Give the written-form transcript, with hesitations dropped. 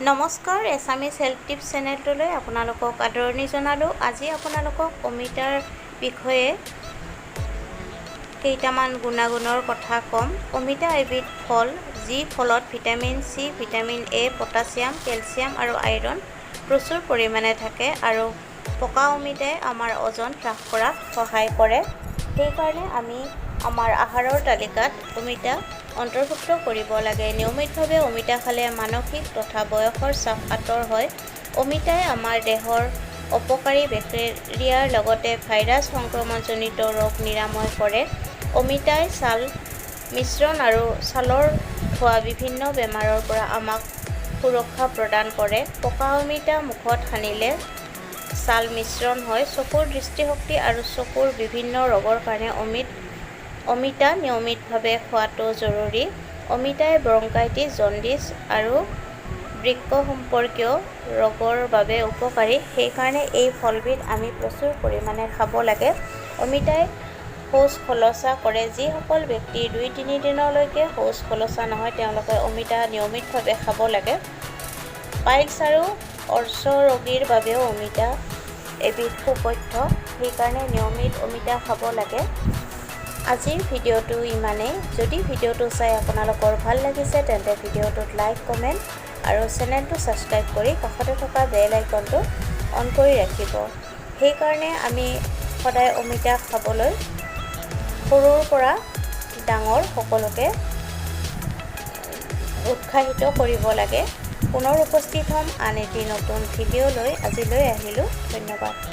নমস্কাৰ, Assamese health tips চেনেলটোলৈ আপোনালোকক আদৰণি জনালোঁ। আজি আপোনালোকক অমিতাৰ বিষয়ে কেইটামান গুণাগুণৰ কথা ক'ম। অমিতা এবিধ ফল, যি ফলত vitamin C, vitamin A, potassium, calcium আৰু আইৰণ প্ৰচুৰ পৰিমাণে থাকে আৰু পকা অমিতাই আমাৰ ওজন হ্ৰাস কৰাত সহায় কৰে। সেইকাৰণে আমি আমাৰ আহাৰৰ তালিকাত অমিতা অন্তৰ্ভুক্ত কৰিব লাগে। নিয়মিতভাৱে অমিতা খালে মানসিক তথা বয়সৰ চাপ আঁতৰ হয়। অমিতাই আমাৰ দেহৰ অপকাৰী বেক্টেৰিয়াৰ লগতে ভাইৰাছ সংক্ৰমণজনিত ৰোগ নিৰাময় কৰে। অমিতাই ছাল মিশ্ৰণ আৰু ছালৰ হোৱা বিভিন্ন বেমাৰৰ পৰা আমাক সুৰক্ষা প্ৰদান কৰে। পকা অমিতা মুখত সানিলে ছাল মিশ্ৰণ হয়। চকুৰ দৃষ্টিশক্তি আৰু চকুৰ বিভিন্ন ৰোগৰ কাৰণে অমিতা নিয়মিতভাৱে খোৱাটো জৰুৰী। অমিতাই ব্ৰংকাইটিছ, জণ্ডিছ আৰু বৃক্ক সম্পৰ্কীয় ৰোগৰ বাবে উপকাৰী। সেইকাৰণে এই ফলবিধ আমি প্ৰচুৰ পৰিমাণে খাব লাগে। অমিতাই শৌচ খলচা কৰে। যিসকল ব্যক্তিৰ 2-3 দিনলৈকে শৌচ খলচা নহয়, তেওঁলোকে অমিতা নিয়মিতভাৱে খাব লাগে। পাইলছ আৰু অৰ্চ ৰোগীৰ বাবেও অমিতা এবিধ সুপথ্য। সেইকাৰণে নিয়মিত অমিতা খাব লাগে। আজিৰ ভিডিঅ'টো ইমানেই। যদি ভিডিঅ'টো চাই আপোনালোকৰ ভাল লাগিছে তেন্তে ভিডিঅ'টোত লাইক, কমেণ্ট আৰু চেনেলটো ছাবস্ক্ৰাইব কৰি কাষতে থকা বেল আইকনটো অন কৰি ৰাখিব। সেইকাৰণে আমি সদায় অমিতা খাবলৈ সৰুৰ পৰা ডাঙৰ সকলোকে উৎসাহিত কৰিব লাগে। পুনৰ উপস্থিত হ'ম আন এটি নতুন ভিডিঅ' লৈ। আজিলৈ আহিলোঁ। ধন্যবাদ।